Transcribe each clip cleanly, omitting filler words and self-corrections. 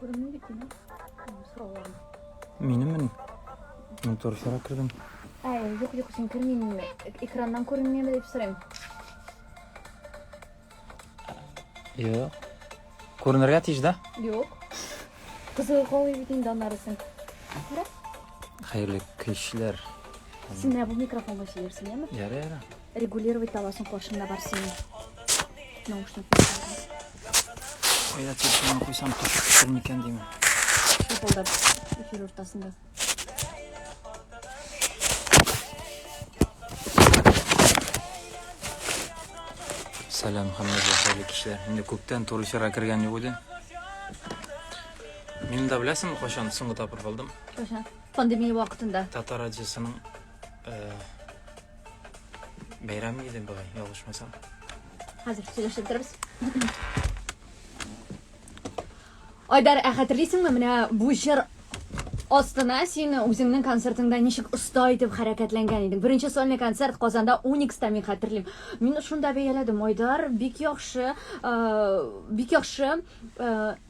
Көрінмейді екен, сұрауларым. Менімін. Торы шарақ кірдім. Жоқ, сен көрмеймін. Экраннан көрінмеймін деп сұрайым. Yok. Көрінерге тиіш да? Жоқ. Қызығы қолы бетейін данарысың. Хайырлы күйшілер. Сен бұл микрофонға шелерсің, емі? Яра. Регулировать аласың қошында бар сенің. Наушник. Ойда телефонын қойсам тұршықтырын екен деймін. Шапалдап эфир ортасында. Салам, Хаммеджа, хайырлы күйшілер. Енді көптен торы шарақ кірген не болды? Мен да білесің, қошан сұңғы тапыр болдым. Қошан? Пандемия уақытында. Татар радиосының бәйрамы еді бұғай, ялғышмасам. Қазір сөйлешіп тұрмыз. Айдар, хәтерлейсің бе, міне бұл жер астына сен өзіңнің концертыңда нешік ұстай етіп харакетләнгән едің. Бірінші сольный концерт Қазанда 12-та мен хәтерлейм. Мен шунда бәяләдім, Айдар, бик яхшы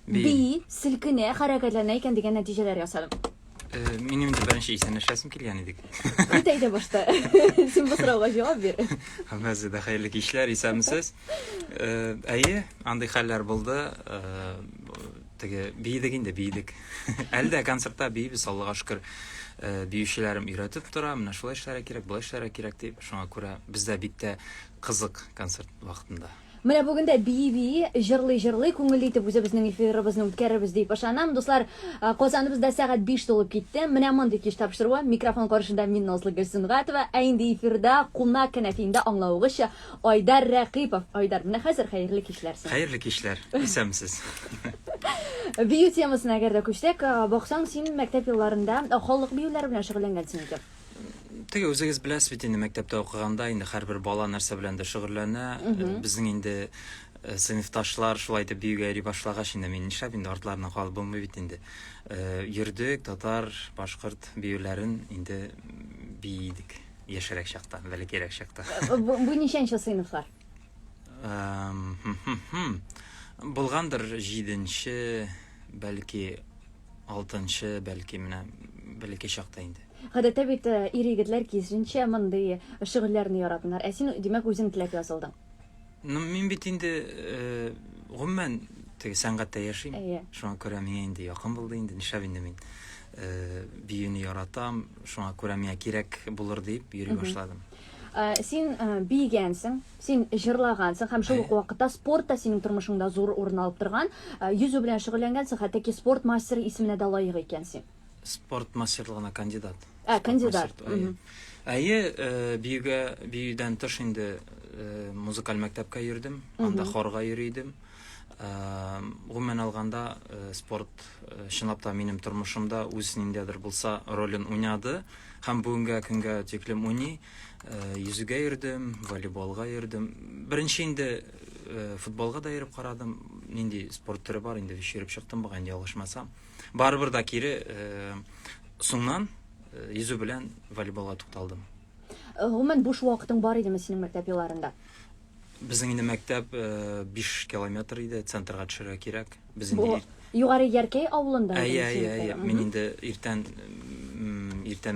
би сілкіне харакетләнә икән деген нәтижелер ясадым. Менің де бірінші есенешесім келген едік. Айтайды башта. Сен бұл сұрауға жауап бер. Мәзі де хайырлы күйшілер, есәмісіз. Әйе, андай хәлләр болды. Бейдігінде бейдік. Әлді концертта бейбіз, Аллаға шүкір, бейушілерім үйретіп тұра, мына шулай ішлері керек, бұлай ішлері керек deyip, шуңа көре бізде битті қызық концерт вақытында. Менә бүгінде бии жырлый, күңел итеп үзебезнең эфирыбызны үткәрербез дип ышанам. Дуслар, Казаныбызда сәгать 5 тулып китте. Менә мондый кич тапшыруы микрофон каршында мин Назлы Гөлсөнгатова, ә инде эфирда кунак кәнәфиендә аңлавыгызча Айдар Рәкыйпов. Айдар, менә хәзер хәерле кичләрсең. Хайырлы кичләр, исәмсез. Бию темасына әгәр дә күчтек, баксаң син мәктәп елларында халык биюләре белән шөгыльләнгәнсең икән. Теге өзегіз біләсіз бит инде мәктәптә укыганда инде һәрбер бала нәрсә белән дә шөгыльләнә. Безнең инде сыйныфташлар шулай итеп биюгә йөри башлагач инде мин нишләп инде артларына калып булмый бит инде. Йөрдек татар, башкорт биюләрен инде бийдек яшәрәк чакта, бәләкәрәк чакта. Бу ничәнче сыйныфлар? Булгандыр 7нче, бәлки 6нчы, бәлки менә бәләкәй чакта инде. Гадәттә бит ир-егетләр кизенчә мондый шөгыльләрне яраталар. Ә син димәк үзең теләп язылдың. Мин бит инде гомумән теге сәнгатьтә яшим. Шуңа күрә миңа инде якын булды инде. Нишләп инде мин биюне яратам, шуңа күрә миңа кирәк булыр дип йөри башладым. Син биегәнсең, син җырлагансың һәм шул ук вакытта спортта синең тормышыңда зур урын алып торган, йөзү белән шөгыльләнгәнсең, хәтта ки спорт мастеры исеменә дә лаек икәнсең. Спорт мастерлыгына кандидат. Кандидат. Әйе, биюдән тыш инде музыкаль мәктәпкә йөрдем, анда хорга йөридем. Гомумән алганда спорт чынлап та минем тормышымда үз ниндәдер булса ролен уйнады һәм бүгенгә көнгә тиклем уйный. Йөзүгә йөрдем, волейболга йөрдем. Беренче инде футболга да йөреп карадым. Нинди спорт төре бар инде йөреп чыктым бугай инде ялгышмасам. Барыбер да кире соңнан йөзү белән волейболга тукталдым. Гомумән буш вакытың бар идеме синең мәктәп елларында? Безнең инде мәктәп 5 километр иде, центрга төшәргә кирәк. Без инде Югары Яркәй авылында. Әйе, мин инде иртән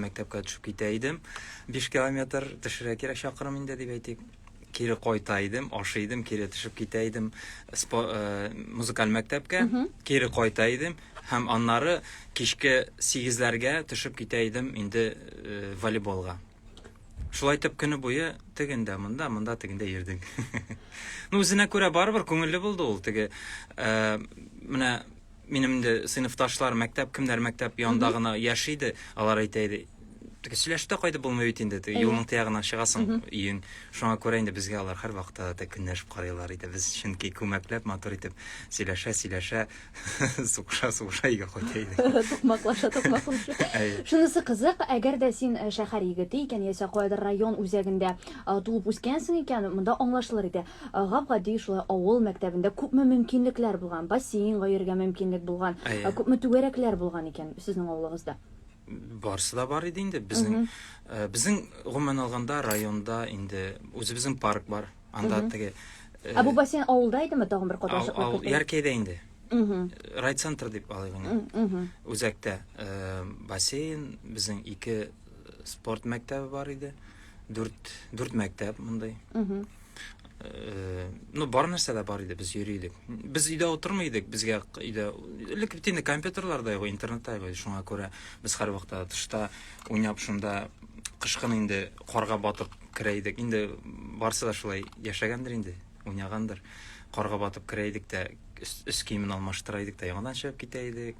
мәктәпкә төшеп китә идем. 5 километр төшәргә кирәк чакрым инде дип әйтик. Кире кайта идем, ашыйдым, кире төшеп китә идем музыкаль мәктәпкә, кире кайта идем һәм аннары кичке 8ләргә төшеп китә идем инде волейболга. Шулай итеп көне буе тегендә, монда тегендә йөрдек. Үзенә күрә барыбер күңелле булды ул. Теге менә минем дә сыйныфташлар мәктәп, кемнәр мәктәп янында гына яши иде, алар әйтә иде, Теге сөйләштә кайда булмый бит инде. Юлның тягына чыгасың, өең. Шуңа күрә инде безгә алар һәр вакытта да көнләшеп карыйлар иде. Без чөнки күмәкләп, матур итеп сөйләшә, сугыша өйгә кайта идек. Тукмаклаша. Шунысы кызык, әгәр дә син шәһәр егете икән, яисә кайдыр район үзәгендә туып үскәнсең икән, монда аңлашылыр иде. Гап-гади шулай авыл мәктәбендә күпме мөмкинлекләр булган, бассейнга йөрергә мөмкинлек булган, күпме түгәрәкләр булган икән сезнең авылыгызда. Барысы да бар иде инде. Безнең гомумән алганда районда инде үзебезнең парк бар. Анда теге Бу бассейн авылда идеме, тагын бер катнашыклар? Яркәйдә инде. Райцентр дип алыйгын. Үзәктә бассейн, безнең 2 спорт мәктәбе бар иде. 4 мәктәп мондай. Бар нәрсә дә бар иде, без йөридек. Без өйдә утырмыйдык, безгә өйдә электронлы компьютерларда, интернетта, шуңа күрә без һәр вакытта тышта уйнап шунда кышкын инде карга батып керә идек. Инде барсы да шулай яшәгәндер инде, уйнагандыр. Карга батып керә идек тә үс киемен алмаштыра идек тә яңадан чыгып китә идек.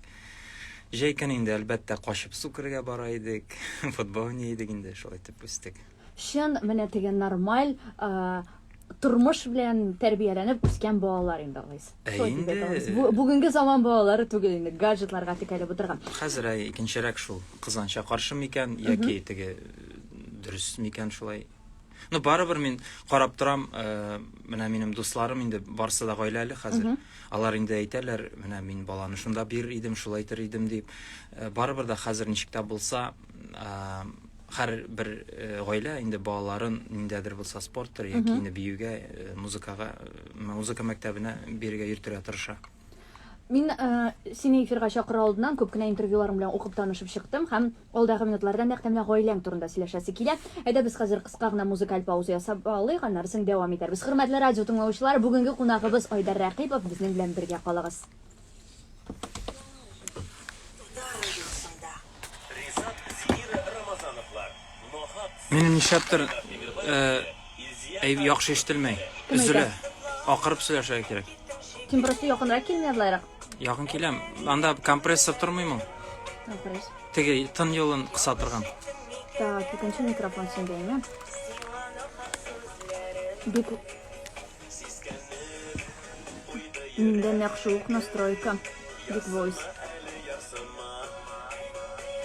Җәйкән инде әлбәттә качып су керергә бара идек, футбол уйный идек инде, шулай итеп үстек. Шын менә теге нормаль тормыш белән тәрбияләнеп үскән балалар инде алайс. Бүгенге заман балалары түгел инде, гаджетларга текәлеп утырган. Хәзер икенчерәк шул, кызганча каршы микән яки теге дөрес микән шулай. Барыбер мин карап торам, менә минем дусларым инде барсы да гаиләле хәзер. Алар инде әйтәләр, менә мин баланы шунда бир идем, шулай итер идем дип. Барыбер да хәзер ничек тә булса, һәр бер гаилә инде балаларын ниндәдер булса спорттыр яки инде биюгә, музыка мәктәбенә бирергә йөртергә тырыша. Мин сине эфирга чакыра алдыннан күп кенә интервьюларым белән укып танышып чыктым һәм алдагы минутларда нәкъ менә гаиләң турында сөйләшәсе килә. Әйдә без хәзер кыска гына музыкаль пауза ясап алыйк, аннан соң дәвам итәрбез. Хөрмәтле радио тыңлаучылар, бүгенге кунагыбыз Айдар Рәкыйпов, безнең белән бергә калыгыз. Минем нишләптер яхшы ишетелмәй. Үзелә. Акырып сөйләшә кирәк. Син просто якынрак килмәделәр. Якын киләм. Анда компрессор тормыймы? Компрессор. Теге тын юлын кысатырган. Так, икенче микрофон сендәме? Бик Миндә яхшы ук настройка. Big voice.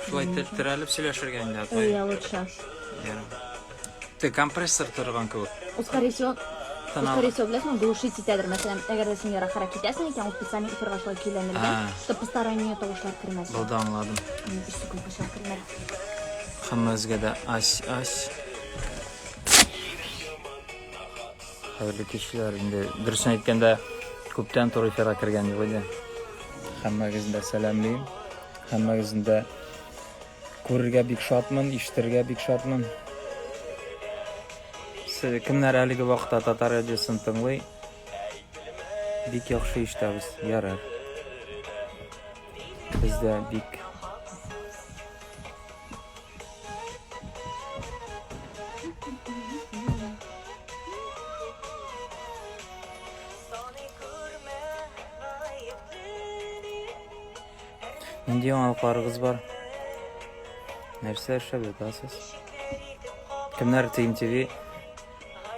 Шулай терәлеп сөйләшергә инде. Я лучше. Ты компрессор торган кебек. Скорее всего, блесну глушить итәдер. Мәсәлән, әгәр дә син ярар хәрәкәт итәсең икән, ул специально эфирга шулай көйләнелгән, чтобы посторонние тавышлар кирмәсен. Булды, аңладым. Bir секундка шул кирмәде. Һәммәгезгә дә ась. Хәерле кичләр. Инде дөресен әйткәндә, күптән туры эфирга кергән юк иде. Һәммәгезне дә сәламлыйм. Һәммәгезне дә күрергә бик шатмын, ишетергә бик шатмын. Кемнәр әлеге вакытта татар радиосын тыңлый? Бик яхшы ишетәбез, ярар. Бездә бик Нинди яңалыкларыгыз бар? Нәрсә эшләп ятасыз? Кемнәр TMTV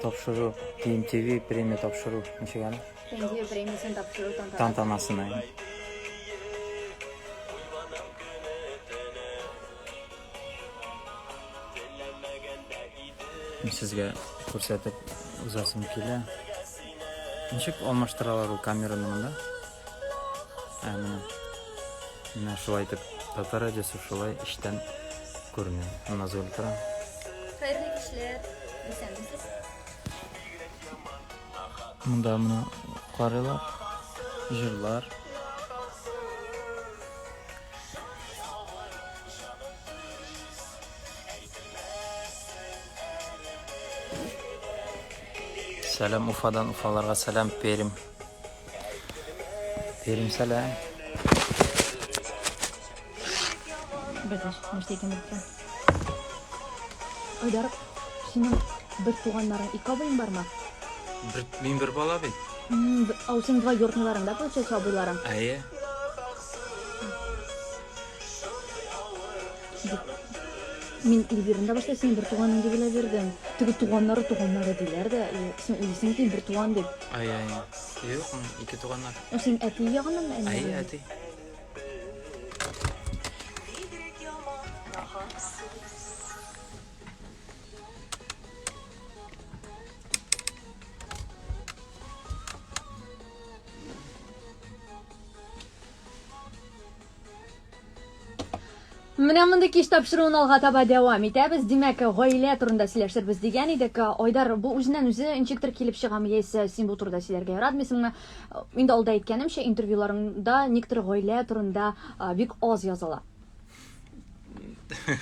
тапшыру, TMTV премия тапшыру, ничек әле? TMTV премиясын тапшыру тантанасына. Сезгә күрсәтеп узасым килә. Ничек алмаштыралар ул камераны монда? Менә шулай итеп татар радиосы шулай иштән күренә. Назгөл тора. Хәерле кичләр. Исәнмесез? Монда моны карыйлар, җырлар. Сәлам Уфадан, Уфаларга сәлам Перим. Перим сәлам. Бәлеш, нәрсә икән бу? Айдар, синең бер туганнарың, ике абыең бармы? Мин бер бала бит. Ау син двоюродныйларың да, получается, абыйларың? Әйе. Мен Эльвирында башта сен бер туганың дип белә бирдем. Теге туганнары диләр дә, сен уйлыйсың ки бер туган дип. Ай, юк, ике туганнар. Син әти ягыннан әни? Ай, әти. Менә монда кич тапшыруын алга таба дәвам итәбез. Димәк, гаилә турында сөйләшербез дигән идек. Айдар, бу үзеннән-үзе ничектер килеп чыгамы, яисә син бу турыда сөйләргә яратмыйсыңмы? Инде алда әйткәнемчә, интервьюларыңда никтер гаилә турында бик аз языла.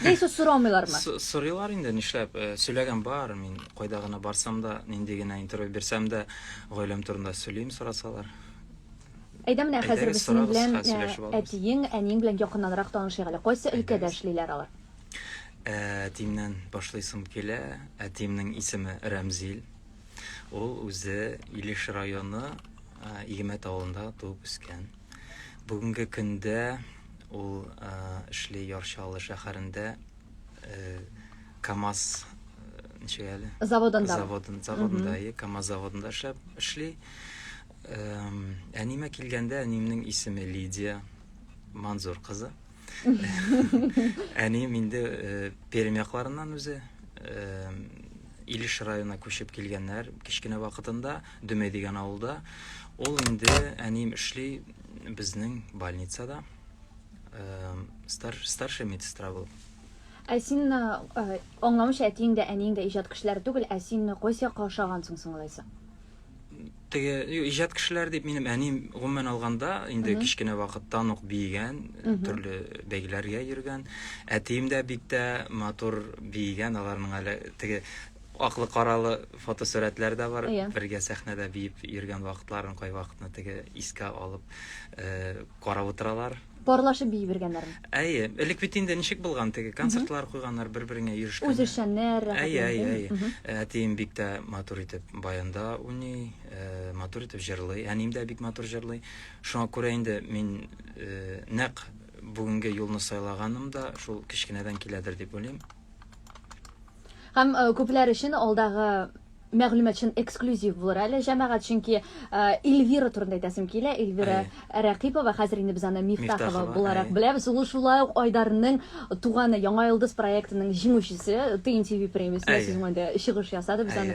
Яисә сорамыйлармы? Сорыйлар инде, нишләп? Сөйләгән бар, мин кайда гына барсам да, нинди генә интервью бирсәм дә, гаиләм турында сөйлим, сорасалар. Әйдә, менә хәзер без синең белән сөйләшеп алабыз. әтиең, әниең белән якыннанрак танышыйк әле. Кайсы өлкәдә эшлиләр алар? Әтиемнән башлыйсым килә. Әтиемнең исеме Рәмзил. Ул үзе Илеш районы Игемәт авылында туып үскән. Бүгенге көндә ул эшли Ярчалы шәһәрендә КамАЗ Заводында. КамАЗ заводында эшли. Әниемә килгәндә, әниемнең исеме Лидия Манзур кызы. Әнием инде Пермь якларыннан үзе. Илеш районына күчеп килгәннәр кичкенә вакытында Дөмәй дигән авылда. Ул инде әнием эшли безнең больницада. Старшая медсестра булып. Син аңламыйча әтиең дә, әниең дә иҗат кешеләре түгел, син кайсы якка ошагансың соңлайса? Теге иҗат кешеләр дип минем әнием гомумән алганда инде кичкенә вакыттан ук биегән, төрле бәйгеләргә йөргән. Әтием дә бик тә матур биегән, аларның әле теге аклы каралы фотосурәтләр дә бар. Бергә сәхнәдә биеп йөргән вакытларын, кай вакытны теге искә алып карап утыралар. Парлашып бии бергәннәрме? Әйе, элек бит инде ничек булган, теге концертлар куйганнар, бер-береңә йөрешкән. Үзешәннәр. Әйе. Әтием бик тә матур итеп баянда уйный, матур итеп җырлый. Әнием дә бик матур җырлый. Шуңа күрә инде мин нәкъ бүгенге юлны сайлаганым да шул кичкенәдән киләдер дип уйлыйм. Һәм күпләр өчен алдагы мәгълүмат өчен эксклюзив булыр әле җәмәгать, чөнки Эльвира турында әйтәсем килә. Эльвира Рәкыйпова, хәзер инде без аны Мифтахова буларак беләбез. Ул шулай ук Айдарның туганы Яңа Йолдыз проектының җиңүчесе, ТНТV премиясенә сезгәндә чыгыш ясады. Без аны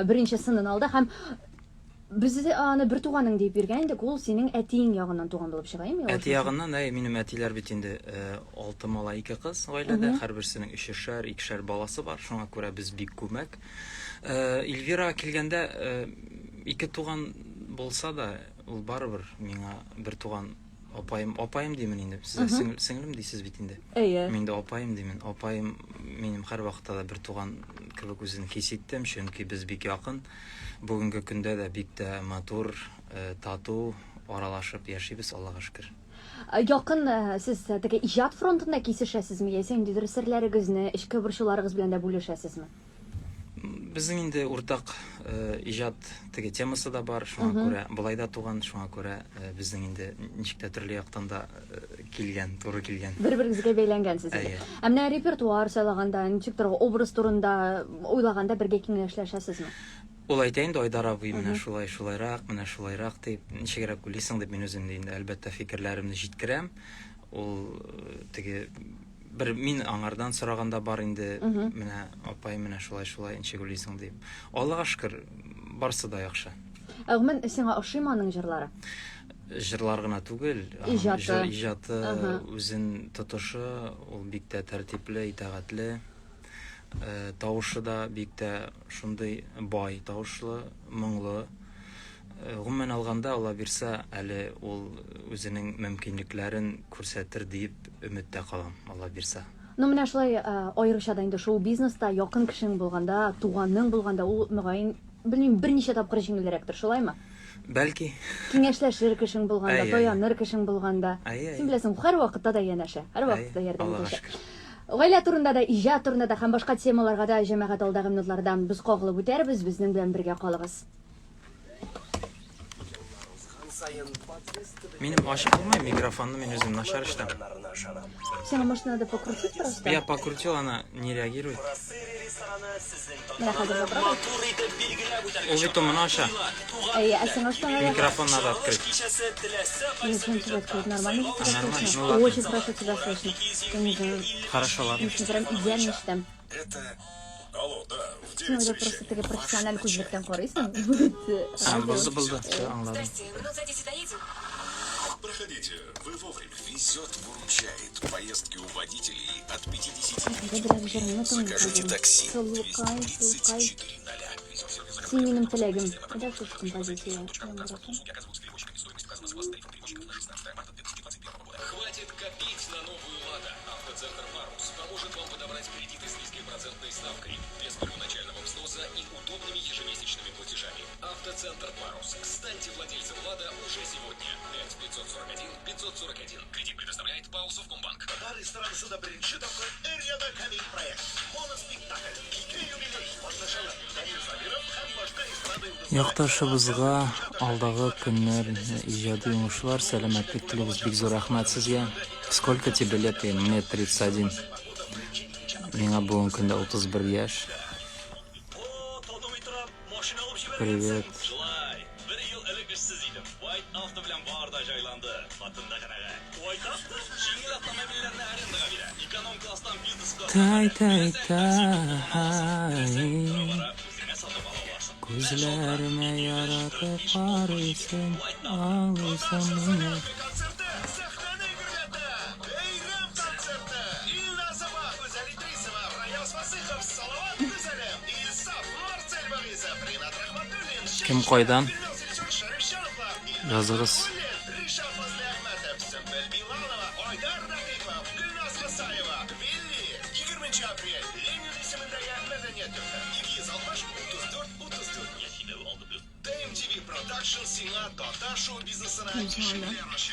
беренче сынын алды һәм без аны бер туганың дип биргән идек. Ул синең әтиең ягыннан туган булып чыга, яме? Әти ягыннан, минем әтиләр бит инде 6 малай, 2 кыз гаиләдә, һәрберсенең 3-2 баласы бар. Шуңа күрә без бик күмәк. Эльвира килгәндә 2 туган булса да, ул барыбер миңа бер туган апаем димен инде. Сез сеңлем дисез бит инде. Мин дә апаем димен. Апаем минем һәр вакытта да бер туган кебек үзен хис иттем, чөнки без бик якын. Бүгенге көндә дә бик тә матур, тату аралашып яшибез, Аллага шөкер. Якын сез теге иҗат фронтында кисешәсезме, яисә индидер серләрегезне, эчке борчуларыгыз белән дә бүлешәсезме? Безнең инде уртак иҗат теге темасы да бар, шуңа күрә булай да туган, шуңа күрә безнең инде ничек тә төрле яктан да килгән, туры килгән. Бер-берегезгә бәйләнгәнсез. Менә репертуар сайлаганда, ничектер образ турында уйлаганда бергә киңәшләшәсезме? Ул әйтә инде, Айдар абый, менә шулайрак дип, ничегрәк уйлыйсың дип мин үзем инде әлбәттә фикерләремне җиткерәм. Ул теге бер мин аңардан сораганда бар инде, менә апай, менә шулай ничек уйлыйсың дип. Аллага шөкер, барсы да яхшы. Гомумән сиңа ошыймы аның җырлары? Җырлар гына түгел, иҗаты, үзен тотышы, ул бик тә тәртипле, итәгатьле. Тавышы да бик тә шундый бай тавышлы, моңлы. Гомумән алганда, Алла бирсә, әле ул үзенең мөмкинлекләрен күрсәтер дип өметтә калам, Алла бирсә. Менә шулай аеруча да инде шоу бизнеста якын кешең булганда, туганың булганда, ул мөгаен белмим берничә тапкыр җиңелрәктер, шулаймы? Бәлки. Киңәшләшер кешең булганда, таяныр кешең булганда. Син беләсең, һәр вакытта да янәшә, һәр вакытта ярдәм итә. Гаилә турында да, иҗат турында да һәм башка темаларга да җәмәгать алдагы минутлардан без кагылып үтәрбез, безнең белән бергә калыгыз. Минем ашып булмай, микрофонны мен өзім нашар іштім. Сен машинада покрутить просто? Я покрутил, она не реагирует. Менә хәзер попробуй. Ол бит мына аша. Сен аштан Микрофон надо открыть. Ничего тебя открыть нормально? Нормально, Слышно? ну ладно. Очень хорошо тебя слышно. Я не знаю, Хорошо, ладно. прям идеально штем. Алло, да, в Сен 9 уже просто теге профессиональ күзлектен карыйсың. Болды, все, аңладым. Минут за 10 доедем. Проходите, вы вовремя. Везет, выручает. Поездки у водителей от 50 Я biraz жирный, Закажите такси. Сулукай. 234 000. Син минем телегим. Когда слышишь композицию? Хватит копить на новую «Лада». Автоцентр «Парус» поможет вам подобрать кредиты с низкой процентной ставкой, без первоначального взноса и удобными ежемесячными платежами. Автоцентр «Парус». Станьте владельцем «Лада» уже сегодня. 5 541 541. Кредит предоставляет ПАО «Совкомбанк». Restoran Suda birinchi topqir er-yana komik proyekt. Monospektakl. Ikki yubiley. Qatnashadi. Jamil Sabirov ham boshqa estrada yulduzlari. Якташыбызга алдагы көннәр иҗади уңышлар, сәламәтлек телибез, бик зур рәхмәт сезгә. Сколько тебе лет? Мне 31. Миңа бүгенге көндә 31 яшь. O, tanımay turib, mashina olib jibaring. Привет. Julay. 1 yil ilk ishsiz edim. White avto bilan borda joylandi. Xotinda qanaqa? White avto yengil avtomobillarni arendaga beradi. Ekonom klassdan biznesga. O'zingga sotib olasan. Күзләремә яратып карыйсың, алыйсың мине. Konserti sahnani egalladi. Bayram konserti. Ilnazova, O'zali Tuysova, Rayos Vasihov, Salovat Muzalim, Ilsof, Marcel Borisov, Rinat Rahmatullin, Kim qaydan? Sharif Sharifov, Yazıгыз. Rishon Fazli Ahmedov, Sumbul Bilalova, Oydar Raqipov, Gulnoz Musayeva, Villi, 20 aprel, Lenin ismidagi madaniyat yurti, 260 34 34. Yashina oldi plus. DMTV Production Sinat Dota show biznesini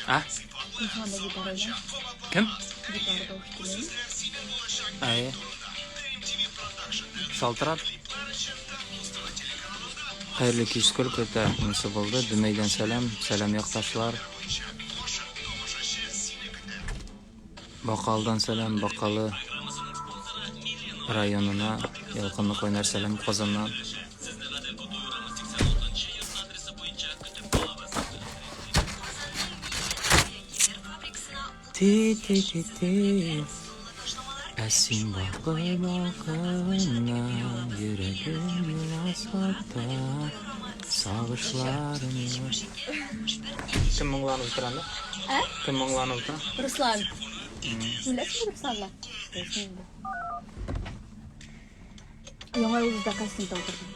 А? Кем? Ай. Шалтырап. Хәерле кич, сколько это нысы булды? Дүмәйдән сәлам якташлар. Бакалдан сәлам, Бакалы районына, Ялкынны Койнар сәлам, Казаннан. Ти. Әсин бакый балкына, йөрәгем ясата, сагышларым. Кем моңланып тора анда? Кем моңланып тора? Руслан. Беләсеңме Русланны? Яңа юлда кастингда утырдым.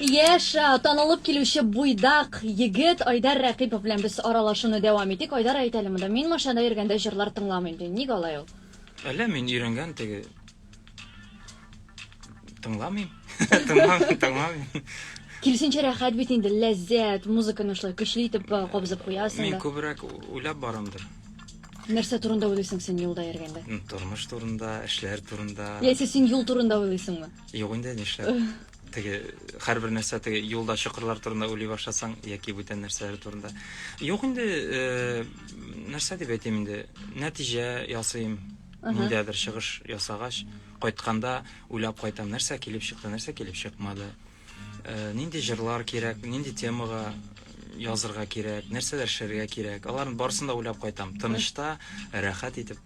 Яша, танылып килүче буйдак егет Айдар Рәкыйпов белән без аралашуны дәвам итик. Айдар, әйт әле монда, мин машинада йөргәндә җырлар тыңламыйм ди. Ник алай ул? Әллә мин өйрәнгән теге тыңламыйм. Тыңламыйм. Килсенчә рәхәт бит инде, ләззәт, музыканы шулай көчле итеп кабызып куясың Мин да. күбрәк уйлап барамдыр. Нәрсә турында уйлыйсың син юлда йөргәндә? Тормыш турында, эшләр турында. Яисә син юл турында уйлыйсыңмы? Юк инде нишләп. Теге һәрбер нәрсә теге юлда чокырлар турында уйлый башласаң, яки бүтән нәрсәләр турында. Юк инде нәрсә дип әйтим инде, нәтиҗә ясыйм. Ниндәдер чыгыш ясагач, кайтканда уйлап кайтам, нәрсә килеп чыкты, нәрсә килеп чыкмады. Нинди җырлар кирәк, нинди темага язырга кирәк, нәрсәләр эшләргә кирәк. Аларны барысын да уйлап кайтам. Тынышта, рәхәт итеп.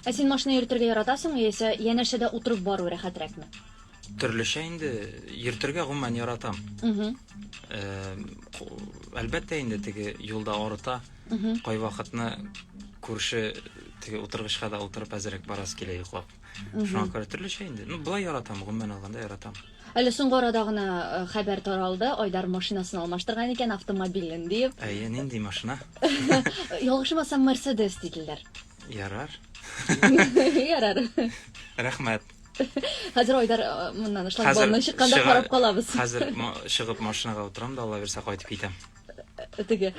Ә син машина йөртергә яратасыңмы, яисә янәшәдә утырып бару рәхәтрәкме? Төрлечә инде йөртергә гомумән яратам. Әлбәттә инде теге юлда арыта. Кай вакытны күрше теге утыргычка да утырып әзрәк барасы килә йоклап. Шуңа күрә төрлечә инде. Ну, булай яратам, гомумән алганда яратам. Әле соңгы арада гына хәбәр таралды, Айдар машинасын алмаштырган икән, автомобилен дип. Әйе, нинди машина? Ялгышмасам, Mercedes диделәр. Ярар. Ярар. Рәхмәт. Хәзер Айдар моннан шлагбаумнан чыкканда карап калабыз. Хәзер чыгып машинага утырам да, Алла берсә кайтып китәм. Теге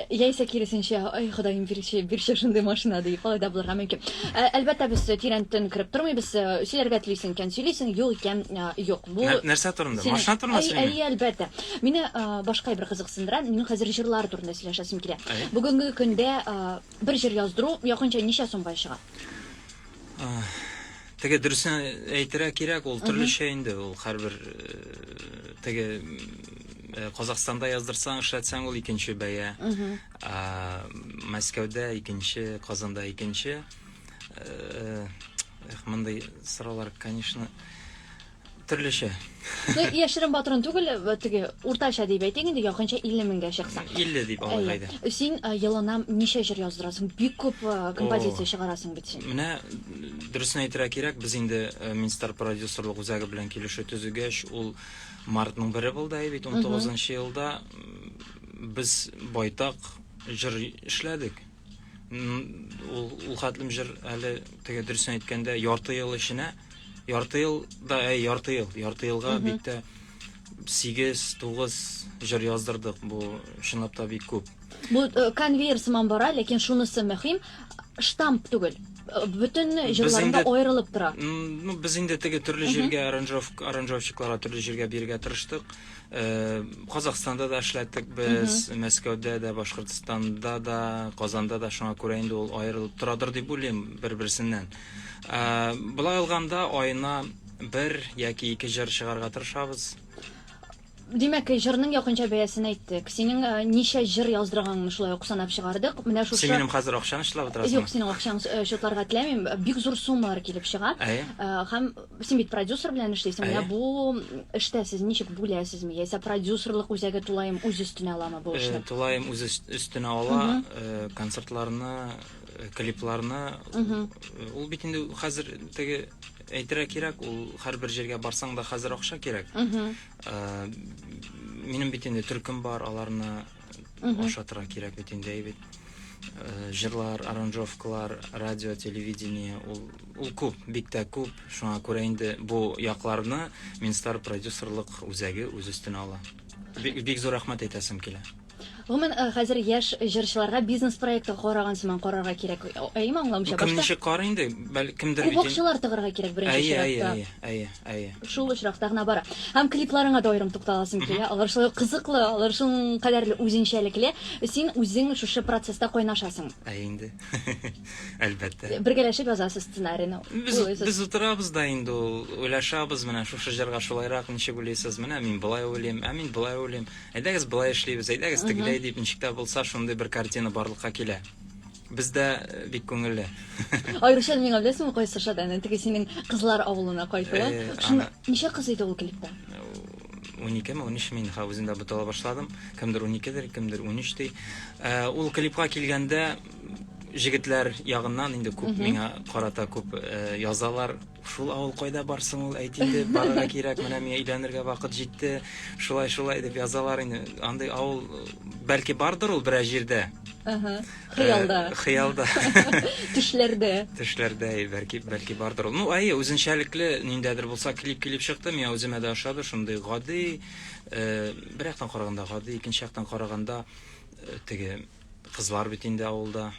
яисә киресенчә, ай Ходаем бирче шундый машина дип алай да булырга мөмкин. Әлбәттә без тирәнтен кереп тормыйбыз. Сөйләргә телисең икән сөйлисең, юк икән юк. Бу Нәрсә турында? Машина турында сөйләйм. Әй, әлбәттә. Мине башка бер кызыксындыра, минем хәзер җырлар турында сөйләшәсем килә. Бүгенге көндә бер җыр яздыру якынча ничә сумга чыга? Теге дөресен әйтергә кирәк, ул төрлечә инде, ул һәрбер теге Казакстанда яздырсаң, эшләтсәң, ул икенче бәя. Мәскәүдә икенче, Казанда икенче. Мондай сораулар, конечно, төрлечә. Яшерен батырын түгел, теге уртача дип әйтик инде, якынча 50 меңгә чыкса. 50 дип алайда. Син елына ничә җыр яздырасың? Бик күп композиция чыгарасың бит син. Менә дөресен әйтергә кирәк, без инде Минстар продюсерлык үзәге белән килешү төзегәч, ул мартның 1-е булды, бит 19-нчы елда без байтак җыр эшләдек. Ул хәтлем җыр әле теге дөресен әйткәндә ярты ел эченә, ярты елга бит тә 8-9 җыр яздырдык. Бу чынлап та бик күп. Бу конвейер сыман бара, ләкин шунысы мөһим, штамп түгел. Бүтән җырларында аерылып тора. Ну, без инде теге төрле җиргә аранжировщикларга төрле җиргә бирергә тырыштык. Казакстанда да эшләттек без, Мәскәүдә дә, Башкортстанда да, Казанда да, шуңа күрә инде ул аерылып торадыр дип уйлыйм бер-берсеннән. Булай алганда аена 1 яки 2 җыр чыгарга тырышабыз. Димәк, җырның якынча бәясен әйттек. Синең ничә җыр яздырганыңны шулай ук санап чыгардык. Менә шушы. Син минем хәзер акчаны эшләп торасың. Юк, синең акчаң шотларга теләмим. Бик зур суммалар килеп чыга. Һәм син бит продюсер белән эшлисең. Менә бу эштә сез ничек бүләсезме? Яисә продюсерлык үзәге тулаем үз өстенә аламы бу эшне? Тулаем үз өстенә ала, концертларны, клипларны. Ул бит инде хәзер теге әйтергә кирәк, ул һәрбер җиргә барсаң да хәзер акча кирәк. Минем бит инде төркем бар, аларны ашатырга кирәк бит инде бит. Җырлар, аранжировкалар, радио, телевидение, ул күп, бик тә күп. Шуңа күрә инде бу якларны Минстар продюсерлык үзәге үз өстенә ала. Бик зур рәхмәт әйтәсем килә. Гомумән, хәзер яшь җырчыларга бизнес проекты караган сыман карарга кирәк. Әйме аңламыйча башта. Кем ничек карый инде? Кемдер бит. Акчалар тыгырга кирәк беренче чиратта. Әйе. Шул очракта гына бара. Һәм клипларыңа да аерым тукталасым килә. Алар шулай кызыклы, алар шуның кадәрле үзенчәлекле. Син үзең шушы процесста кайнашасың. Әйе инде. Әлбәттә. Бергәләшеп язасыз сценарийны. Без утырабыз да инде, уйлашабыз, менә шушы җырга шулайрак ничек уйлыйсыз? Менә мин болай уйлыйм, мин болай уйлыйм. Әйдәгез болай эшлибез, әйдәгез тегеләй дип ничек тә булса шундый бер картина барлыкка килә. Бездә бик күңелле. Аеруча миңа беләсеңме кайсы шадан? Теге синең кызлар авылына кайтуы. Шуны ничә кыз иде ул клипта? 12-13 мин үзендә бутала башладым. Кемдер 12-дер, кемдер 13 ди. Ул клипка килгәндә җегетләр ягыннан инде күп миңа карата күп язалар. Шул авыл кайда барсың ул, әйт инде, барырга кирәк, менә миңа өйләнергә вакыт җитте. Шулай дип язалар инде. Андый авыл бәлки бардыр ул бер җирдә. Хыялда. Төшләрдә бәлки бардыр ул. Ну, үзенчәлекле ниндәдер булса клип килеп чыкты, миңа үземә дә ошады, шундый гади, бер яктан караганда гади, икенче яктан караганда теге кызлар бит инде авылда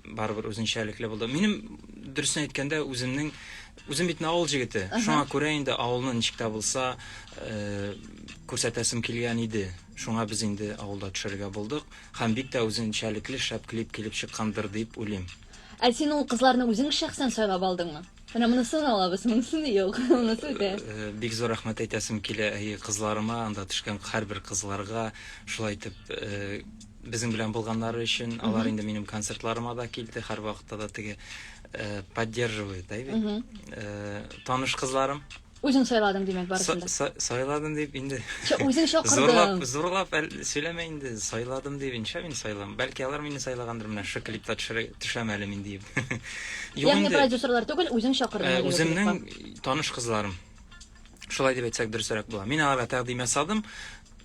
барбер үзенчәлекле булды. Минем дөресен әйткәндә үзем бит авыл җигете. Шуңа күрә инде авылны ничек тә булса күрсәтәсем килгән иде. Шуңа без инде авылда төшәргә булдык. Һәм бик тә үзенчәлекле шәп клип килеп чыккандыр дип уйлыйм. Син ул кызларны үзең шәхсән сайлап алдыңмы? Менә монысын алабыз, монысын юк. Монысы да. Бик зур рәхмәт әйтәсем килә кызларыма, анда төшкән һәрбер кызларга, шулай итеп безнең белән булганнары өчен, алар инде минем концертларыма да килде, һәр вакытта да теге поддерживает, әйбәт. Таныш кызларым. Үзең сайладың димәк барысын да. Сайладым дип инде. Үзең чакырдың. Зурлап сөйләмә инде, сайладым дип инде, мин сайлам. Бәлки алар мине сайлагандыр, менә шу клипта төшәм әле мин дип. Ягъни продюсерлар түгел, үзең чакырдың. Үземнең таныш кызларым. Шулай дип әйтсәк дөресрәк була. Мин аларга тәкъдим ясадым,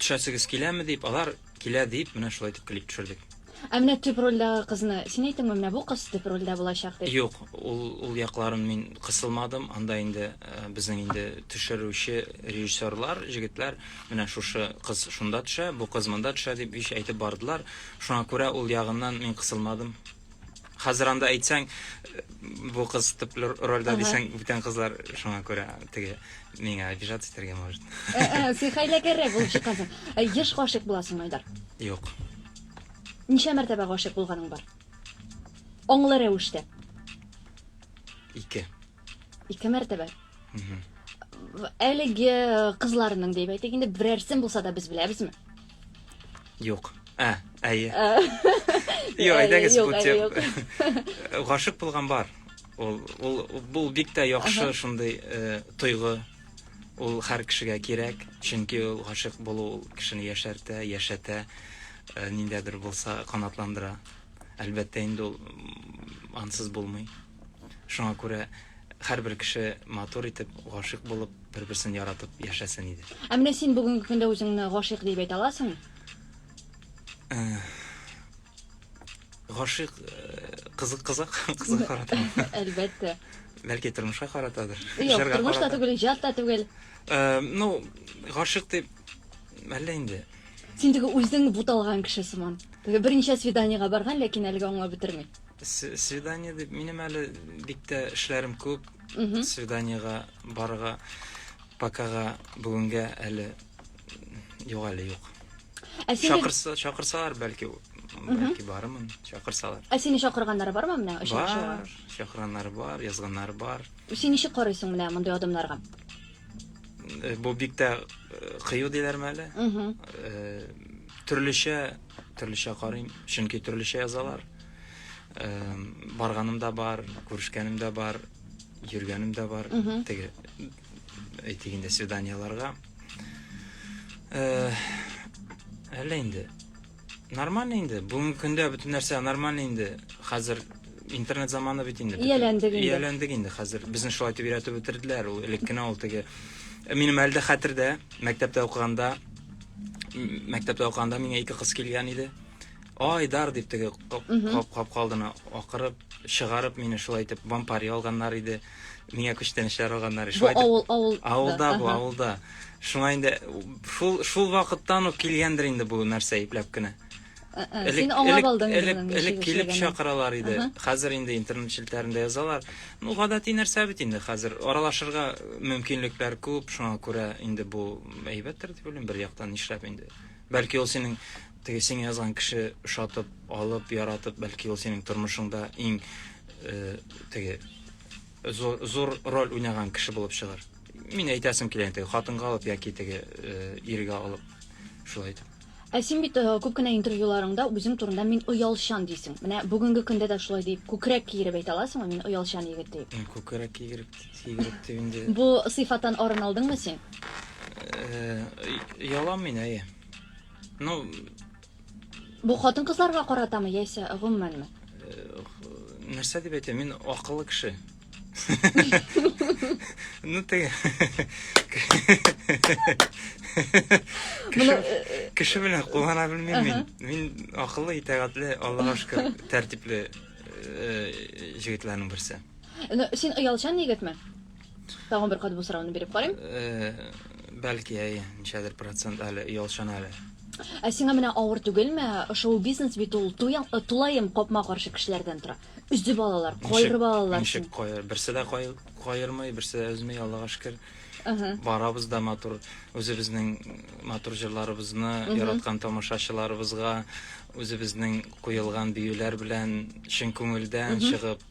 төшәсегез киләме дип, алар килә дип, менә шулай дип клип төшердек. Менә төп рольдәге кызны син әйтәңме, менә бу кыз төп рольдә булачак дип? Юк, ул якларын мин кысылмадым. Анда инде безнең инде төшерүче режиссерлар, җегетләр, менә шушы кыз шунда төшә, бу кыз монда төшә дип биш әйтеп бардылар. Шуңа күрә ул ягыннан мин кысылмадым. Хәзер анда әйтсәң, бу кыз төп рольдә дисәң, бүтән кызлар шуңа күрә теге миңа обижаться итәргә может. Син хәйләкәррәк булып чыккансың. Яшь гашык буласың, Айдар. Юк. Ничә мәртәбә гашык булганың бар? Аңлы рәвештә. 2. 2 мәртәбә. Әлеге кызларның дип әйтик инде берәрсен булса да без беләбезме? Юк. Әйе. Юк, әйдәгез бу тип. Гашык булган бар. Ул бик тә яхшы шундый тойгы. Ул һәр кешегә кирәк, чөнки ул гашык булу кешене яшәтә, ниндәдер булса канатландыра. Әлбәттә инде ул ансыз булмый. Шуңа күрә һәрбер кеше матур итеп, гашык булып, бер-берсен яратып яшәсен иде. Менә син бүгенге көндә үзеңне гашык дип әйтә аласың? Гашык кызык карата. Әлбәттә. Бәлки тормышка каратадыр. Юк, тормышта түгел, җатта түгел. Ну, гашык дип әллә инде. Син теге үзең буталган кеше сыман. Теге берничә свиданиягә барган, ләкин әлегә аңлап бетерми. Свидание дип минем әле бик тә эшләрем күп. Свиданиягә барырга покага бүгенгә әле юк. Чакырсалар бәлки барымын, чакырсалар. Сине чакырганнар бармы менә ошо Бар, чакырганнар бар, язганнар бар. Син ничек карыйсың менә мондай адымнарга? Бу бик тә кыю диләрме әле? Төрлечә карыйм, чөнки төрлечә язалар. Барганым да бар, күрешкәнем дә бар, йөргәнем дә бар. Теге әйтегендә свиданияларга. Әллә инде. Нормально инде. Бүгенге көндә бөтен нәрсә нормально инде. Хәзер интернет заманы бит инде. Ияләндек инде хәзер. Безне шулай итеп өйрәтеп бетерделәр. Ул элеккенә ул теге. Минем әлдә хәтердә, мәктәптә укыганда миңа 2 кыз килгән иде. Айдар дип теге кап калдына акырып, чыгарып мине шулай итеп вампария алганнар иде. Миңа күчтәнешләр алганнар. Шулай итеп авылда. Шуңа инде шул вакыттан ук килгәндер инде бу нәрсә ипләп кенә. Син аңлап алдың Элек килеп чакыралар иде. Хәзер инде интернет челтәрендә язалар. Ну, гадәти нәрсә бит инде хәзер. Аралашырга мөмкинлекләр күп, шуңа күрә инде бу әйбәттер дип уйлыйм, бер яктан нишләп инде. Бәлки ул синең теге син язган кеше шатып, алып, яратып, бәлки ул синең тормышыңда иң теге зур роль уйнаган кеше булып чыгар. Мин әйтәсем килә инде, хатынга алып яки теге иргә алып шулай итеп. Син бит күп кенә интервьюларыңда үзең турында мин оялчан дисең. Менә бүгенге көндә дә шулай дип, күкрәк киереп әйтә аласыңмы, мин оялчан егет дип? Күкрәк киереп инде. Бу сыйфаттан арын алдыңмы син? Ялам мин, әйе. Ну, бу хатын-кызларга каратамы яисә гомумәнме? Нәрсә дип әйтәм, мин акыллы кеше. Ну, теге кеше белән куллана белмим мин акыллы, итәгатьле, Аллаһка шөкер, тәртипле җегетләрнең берсе. Син оялчан егетме? Тагын бер кат бу сорауны биреп карыйм. Бәлки, әйе, ничәдер процент әле оялчан әле. Сиңа менә авыр түгелме? Шоу-бизнес бит ул тулаем капма каршы кешеләрдән тора. Үзеп алалар, кайрып алалар. Ничек кайыр? Берсе дә кайырмый, берсе дә үзмей, Аллаһка шөкер. Барабыз да матур, үзебезнең матур җырларыбызны яраткан тамашачыларыбызга, үзебезнең куелган биюләр белән чын күңелдән чыгып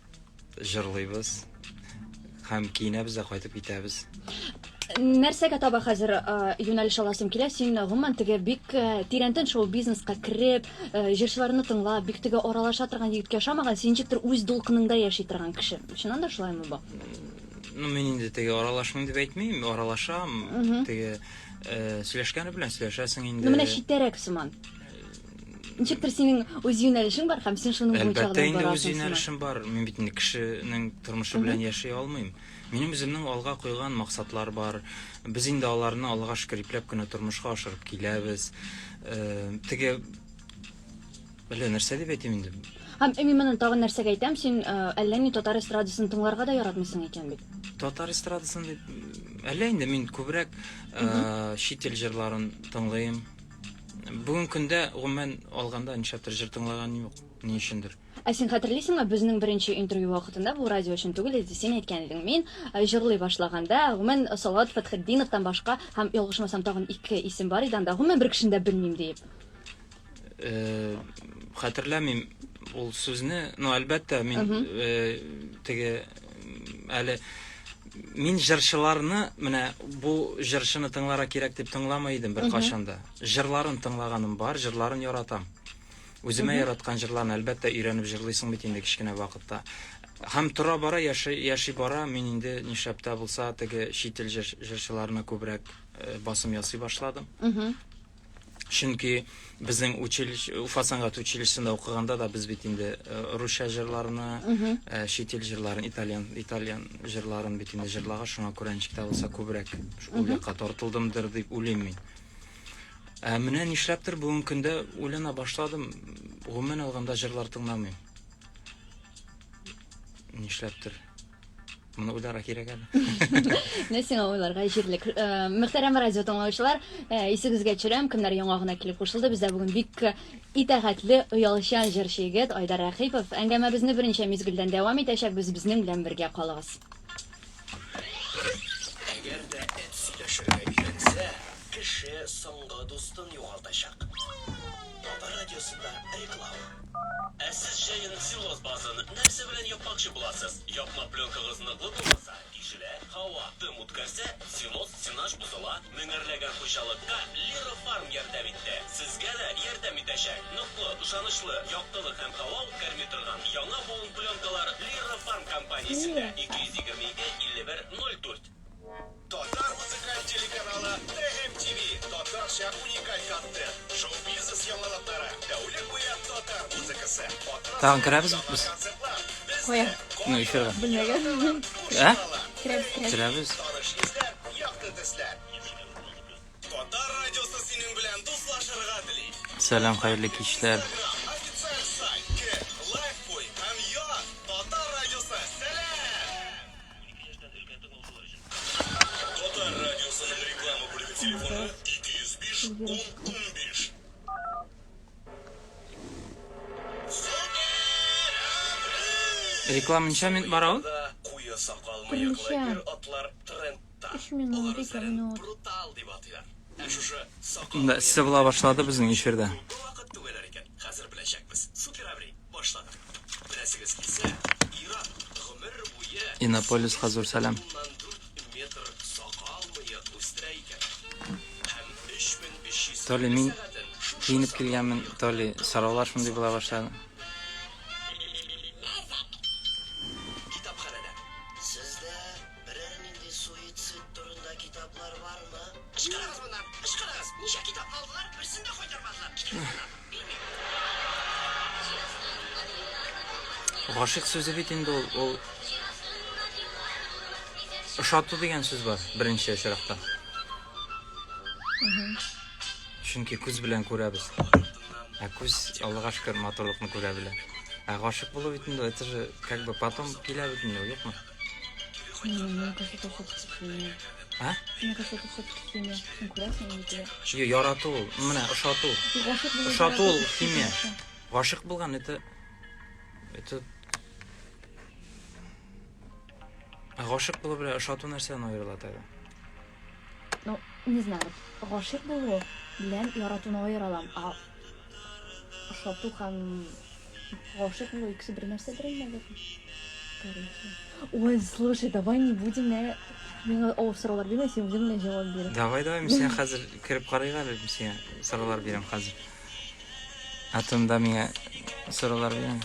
җырлыйбыз. Һәм киенәбез дә кайтып китәбез. Нәрсәгә таба хәзер юнәлеш аласым килә? Син гомумән теге бик тирәнтен шоу-бизнеска кирип, җырчыларны тыңлап, бик теге аралаша торган егеткә ошамаган, син ничектер үз дулкыныңда яши торган кеше. Чыннан да шулаймы бу? Ну, мин инде теге аралашмыйм дип әйтмим, аралашам, теге сөйләшкәне белән сөйләшәсең инде. Менә читтәрәк сыман. Ничектер синең үз юнәлешең бар һәм син шуның буенча гына барасың. Әлбәттә инде үз юнәлешем бар. Мин бит инде кешенең тормышы белән яши алмыйм. Минем үземнең алга куйган максатлар бар. Без инде аларны Аллаһка шөкер ипләп кенә тормышка ашырып киләбез. Теге Беле нәрсә дип әйтим инде. Һәм мин моны тагын нәрсәгә әйтәм, син әллә ни татар эстрадасын тыңларга да яратмыйсың икән бит. Татар эстрадасын дип әллә инде мин күбрәк чит ил җырларын тыңлыйм. Бүген көндә гомумән алганда нишләптер җыр тыңлаганым юк. Ни өчендер. Ә син хәтерлисеңме, безнең беренче интервью вакытында бу радио өчен түгел, син әйткән идең. Мин җырлый башлаганда, гомумән Салават Фәтхетдиновтан башка һәм ялгышмасам тагын 2 исем бар иде анда. Гомумән бер кешене дә белмим дип. Хәтерләмим ул сүзне, но әлбәттә мин теге әле мин җырчыларны менә бу җырчыны тыңларга кирәк дип тыңламый идем бер кашанда. Җырларын тыңлаганым бар, җырларын яратам. Үземә яраткан җырларны әлбәттә өйрәнеп җырлыйсың бит инде кичкенә вакытта. Һәм тора бара яши бара, мин инде нишләп тә булса теге чит ил җырчыларына күбрәк басым ясый башладым. Чөнки безнең Уфа сәнгать училищесында укыганда да без бит инде русча җырларны, чит ил җырларын, итальян җырларын бит инде җырлага, шуңа күрә ничек тә булса күбрәк ул якка тартылдымдыр дип уйлыйм мин. Менә нишләптер бүген көндә уйлана башладым, гомумән алганда җырлар тыңламыйм. Нишләптер? Моны уйларга кирәк әле. Нәрсәңә уйларга җирлек. Мөхтәрәм радио тыңлаучылар, исегезгә төшерәм, кемнәр яңа гына килеп кушылды. Бездә бүген бик итәгатьле, оялчан җырчы егет Айдар Рәхипов. Әңгәмәбезне беренче мизгелдән дәвам итәчәкбез, безнең белән бергә калыгыз. Әгәр дә эт сөйләшергә өйрәнсә, кеше соңгы дустын югалтачак. Татар радиосында реклама. Ә сез җәен силоз базын нәрсә белән япмакчы буласыз? Япма пленкагыз ныклы булмаса, тишелә, һава тым үткәрсә, силоз стенаж бозыла. Меңәрләгән хуҗалыкка Lira Farm ярдәм итте. Сезгә дә ярдәм итәчәк. Ныклы, ышанычлы, яктылык һәм һава үткәрми торган яңа баун пленкалар Lira Farm компаниясендә 222-51-04. Татар музыкаль телеканалы ТМТV. Татарча уникаль контент. Шоу-бизнес яңалыклары. Тәүлек буе татар музыкасы. Тагын керәбез без. Кая? Ну, эфирга. Белмәгән. Керәбез. Таныш йөзләр, якты төсләр. Татар радиосы синең белән дуслашырга тели. Сәлам, хәерле кичләр. Официаль сайт, лайфбой һәм Татар радиосы. Сәлам! Татар радиосының реклама бүлеге телефоны 205-10-15. Реклама ничә минут бара ул? Куя сакал Берничә? мыяклы атлар трендта. 3 минут, Алар 2 үзләрен минут. брутал дип атыйлар. Ә шушы сакал Да, ссе була башлады безнең эфирдә. вакыт түгел икән. Хәзер беләчәкбез. Супер абри. Башладык. Беләсегез килсә, Иран гомер буе Иннополис хәзер сәлам. 4 метр сакал мыек үстерә икән. Һәм 3500 Толи, мин сәгатен киенеп килгәнмен, Толи, сораулар шундый була башлады. китапханәдә. Сездә берәр нинди суицид турында китаплар бармы? Ышкырыгыз моннан. Ышкырыгыз. Ничә китап алдылар? Берсен дә кайтармадылар. Гашык сүзе бит инде ул ышату дигән сүз бар беренче очракта. Чөнки күз белән күрәбез. Ә күз Аллага шөкер матурлыкны күрә белә. Ә гашык булу бит инде это же как бы потом килә бит инде, юкмы? А? Ярату ул, менә ышату. Ышату ул химия. Гашык булган это гашык булу белән ышату нәрсәдән аерыла тагы? Ну, не знаю. Гашык булу белән яратуны аералам. Ышату һәм гашык булу икесе бер нәрсәдер инде. Ой, слушай, давай не будем миңа авыр сораулар бирмә, син үзең генә җавап бир. Давай, мин сиңа хәзер кирип карыйга әле, мин сиңа сораулар бирәм хәзер. Атымда миңа сораулар бирәм.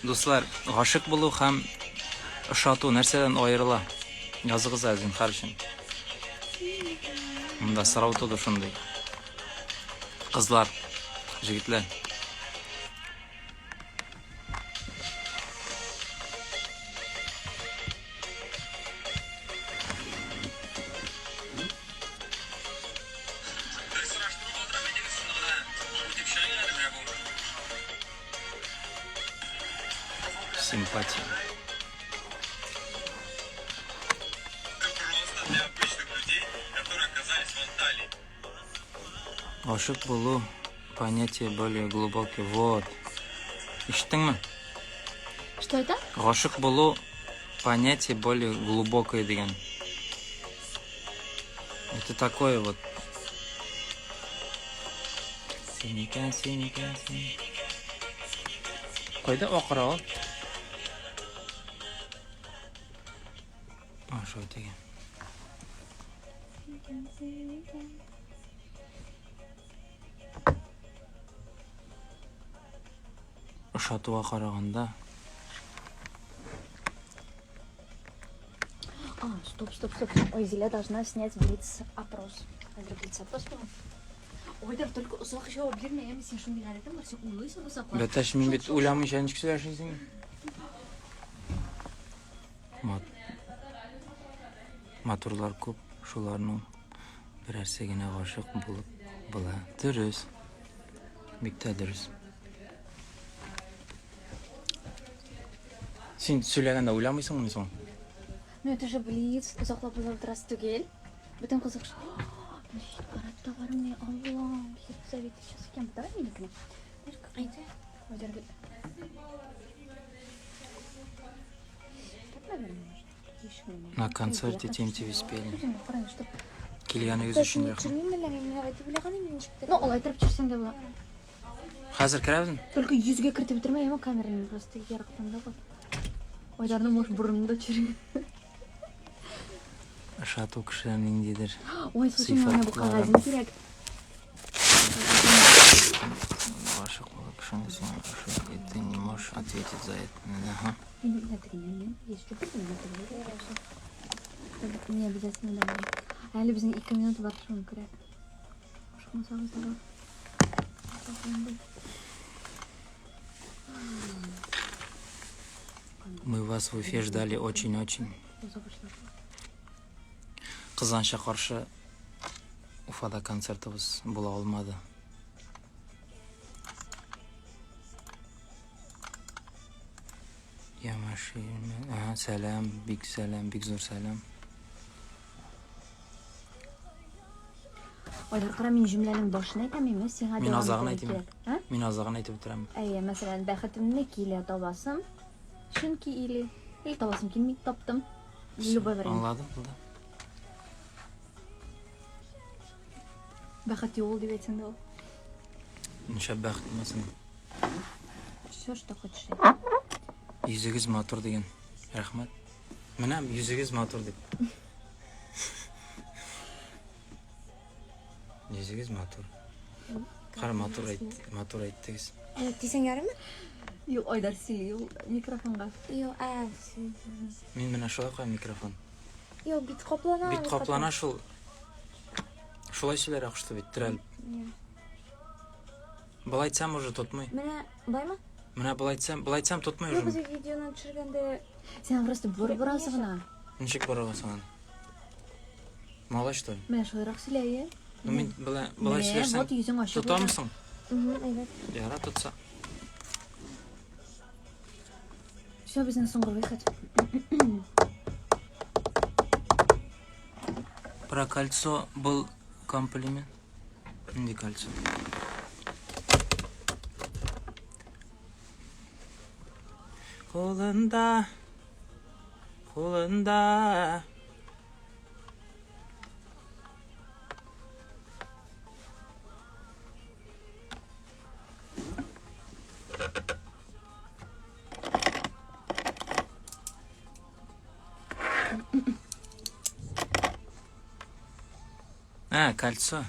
Дуслар, гашык булу һәм ышату нәрсәдән аерыла? Языгыз әзин харшын. Монда сорау туды шундый. Кызлар, җегетләр. Симпатия. Просто для обычных людей, которые оказались в Анталии. Ғашық болу понятие более глубокое. Вот. Ишіттің ме? Что это? Ғашық болу понятие более глубокое деген. Это такое вот. Сен екен. Қойда оқыра ол. Шо деген. Ұшатуға қарағанда. Стоп. Ой, Зиля должна снять блиц-опрос. Блиц-опрос был? Ой, да только ұзақ жауап берме, әмі сен шын деген айтам, сен ойлайсың ұзақ. Бәтәш мен бет ойламай жәншік сөйләшесің. Матурлар көп, шуларның бір әрсегіне ғашық болып бұла. Дұрыс. Бекті дұрыс. Сен сөйлегенде ойламайсың мұны соң? Ну это же блиц, ұзақлап отырасы түгел. Бүтін қызық Қаратта барым не, Алла, советі сейчас екен, давай менікіне. Қайда? Ойдар біл. На концерте TMTV спели. Келгені өз үшін рахмет. Ну, олай тұрып жүрсең де бұла. Қазір кірәбін? Только yüzге кіртіп бітірме, ема камераның просто ярықтанда ғой. Ойдардың может бұрынында жүрген. Шату кішінің дедір. Ой, слушай, мне бұл қағазын керек. Ғашық болу кішінің сен ғашық, и ты не можешь ответить за это. Ага. Не обязательно домой. Әлі біздің 2 минут бар шуын керек. Шықмасағыз да бар. Мы вас в эфир ждали очень-очень. Қызғанша қаршы Уфада концертіміз бола алмады. Сәлем, бик зор сәлем. Ойдар қара мен жүмленің башын айтам емес, сен Мен азағын айтып бітірем. Әйе, мәселен, бәхітімні келе табасым. Шынки или табасым келмей таптым. Любой вариант. Аңладым бұл да. Бәхіт ел деп етсің де ол. Нұша бәхіт болмасын. Все, что хочешь. Yüzüгіз матур деген. Рахмет. Мінем, yüzüгіз матур деп. Yüzüгіз матур. Қара матур айттыңыз. Десең ярымы? Yok, Ойдар сили, микрофонға. Мен міне шолай қой микрофон. Бит қоплана. Бит қоплана шул. Шулай сөйлер ақышты бит, тірәліп. Бұл айтсам уже тұтмай. Міне, былай ма? Міне бұл айтсам тұтмай уже. Біз видеоны түсіргенде... Сен просто бұр-бұрасы ғына. Нешек бұрыға саған? Мала что? Міне шойрақ сөйлейе. Мен бұлай сөйлерсің, тұтамысың? Яра тұтса. Все, біздің соңғы выход. Про кольцо был комплимент. Не кольцо. Қолында. Кольцо.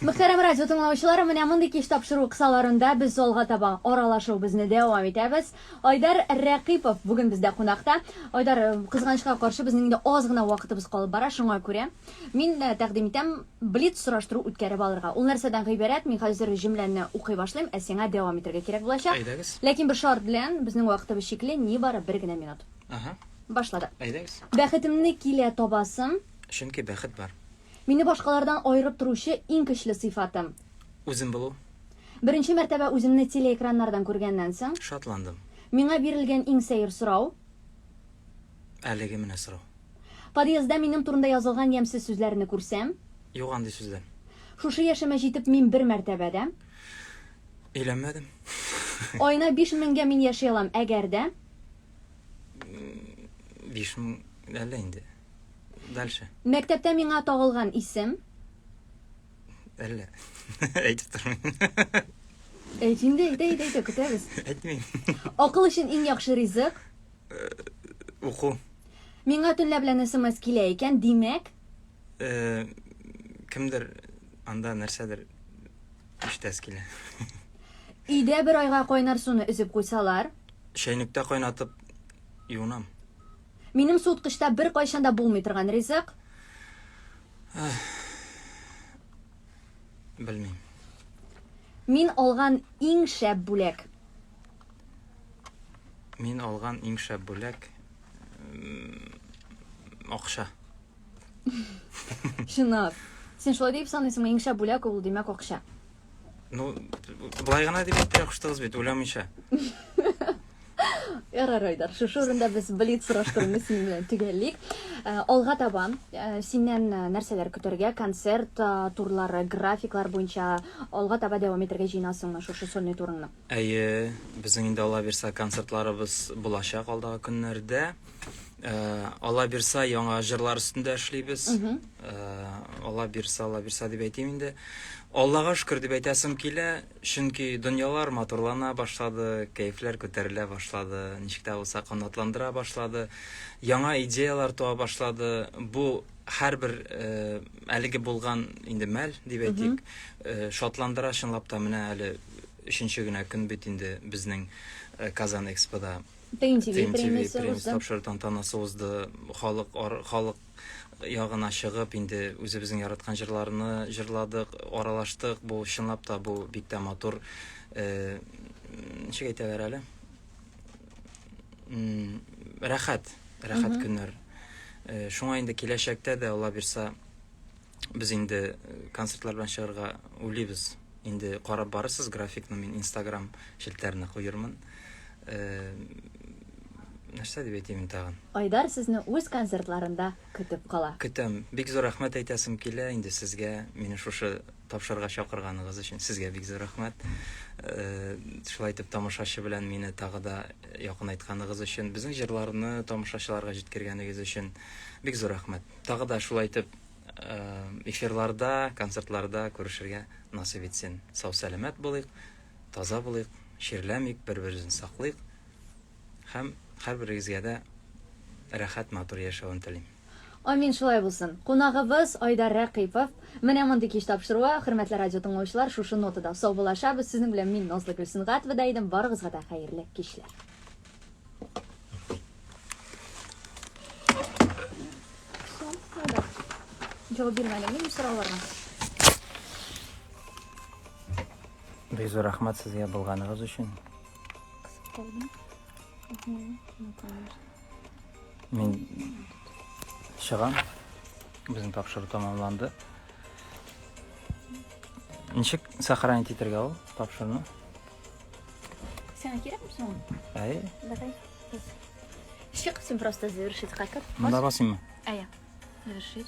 Мұхтарам радио тыңлаушылары, міне мұндай кеш тапшыру қысаларында біз олға таба оралашу бізні дәуам етеміз. Ойдар Рақипов бүгін бізде қонақта. Ойдар қызғанышқа қаршы біздің де азғына уақытыбыз қалып бара, шыңа көре. Мен тәқдим етем блиц сұраштыру үткәріп алырға. Ол нәрседен ғибарат, мен қазір жүмләні оқи башлайым, әсеңа дәуам етірге керек болашақ. Ләкин бір шарт білән біздің уақытыбыз шекілі не бары 1 генә минут. Башлады. Бәхетімні келе табасым. Чөнки бәхет бар. Мені башқалардан айырып тұрушы ең көчле сыйфатым. Үзем білу. Бірінші мәртәбә үземне телеэкраннардан күргәннән соң. Шатландым. Миңа бирелгән иң сәер сорау. Әлеге менә сорау. Подъездда минем турында язылган ямьсез сүзләрне күрсәм, Юк андый сүзләр. шушы яшемә җитеп мин бер мәртәбәдә Өйләнмәдем. айна 5000-гә мин яши алам, әгәр дә 5000 әллә инде. Дальше. мәктәптә миңа тагылган исем. Әллә. Әйтеп тормыйм. Әйт инде, әйт, көтәбез. Әйтмим. Акыл өчен иң яхшы ризык. Уку. Миңа төнлә белән SMS килә икән, димәк, Кемдер анда нәрсәдер иштәс килә. өйдә бер айга кайнар суны өзеп куйсалар, Чәйнектә кайнатып юынам. минем суыткычта бер кайчанда булмый торган ризык. Белмим. Мин алган иң шәп бүләк. Мин алган иң шәп бүләк акча. Чынлап. Син шулай дип саныйсыңмы, иң шәп бүләк ул димәк акча. Ну, былай гына дип әйтә хуштыгыз бит, уйламыйча. Ярар, Айдар, шушы урында без блиц сораштыруны синең белән төгәллик. Алга таба синнән нәрсәләр көтәргә, концерт турлары, графиклар буенча алга таба дәвам итәргә җыенасыңмы шушы сольный турыңны? Әйе, безнең инде ала бирсә концертларыбыз булачак алдагы көннәрдә. Ала бирсә яңа җырлар өстендә эшлибез. Ала бирсә дип әйтим инде. Аллага шөкер дип әйтәсем килә, чөнки дөньялар матурлана башлады, кәефләр күтәрелә башлады, ничек тә булса канатландыра башлады, яңа идеялар туа башлады. Бу һәрбер әлеге булган инде мәл дип әйтик, шатландыра чынлап та менә әле 3нче генә көн бит инде безнең Казан Экспода TNTV премиясы премиясы. тапшыру тантанасы узды. Халык ягына чыгып инде үзебезнең яраткан җырларны җырладык, аралаштык. Бу чынлап та бу бик тә матур. Ничек әйтәләр әле? Рәхәт көннәр. Шуңа инде киләчәктә дә ала бирсә без инде концертлар белән чыгарга уйлыйбыз. Инде карап барырсыз графикны, мин Instagram шелтәрне куермын. Нәрсә дип әйтим тагын? Айдар сезне үз концертларында көтеп кала. Көтәм. Бик зур рәхмәт әйтәсем килә инде сезгә, мине шушы тапшырырга чакырганыгыз өчен. Сезгә бик зур рәхмәт. Шулай итеп тамашачы белән мине тагы да якын айтканыгыз өчен, безнең җырларны тамашачыларга җиткергәнегез өчен бик зур рәхмәт. Тагы да шулай итеп эфирларда, концертларда күрешергә насыйп итсен. Сау-сәламәт булыйк, таза булыйк, ширләмик, бер-беребезне саклыйк. Һәм һәрберегезгә дә рәхәт, матур яшәвен телим. Амин, шулай булсын. Кунагыбыз Айдар Рәкыйпов. Менә мондый кич тапшыруы, хөрмәтле радио тыңлаучылар, шушы нотада сау булашабыз. Сезнең белән мин Назлы Гөлсин Гатова идем. Барыгызга да хәерле кичләр. Җавап бирмәгән мин сорауларга. Бик зур рәхмәт сезгә булганыгыз өчен. Мин чыгам. Безнең тапшыру тамамланды. Ничек сохранить итәргә ул тапшыруны? Сиңа кирәкме соң? Әй, Давай. Чик, син просто завершить как? монда басыйммы? Ая. Завершить.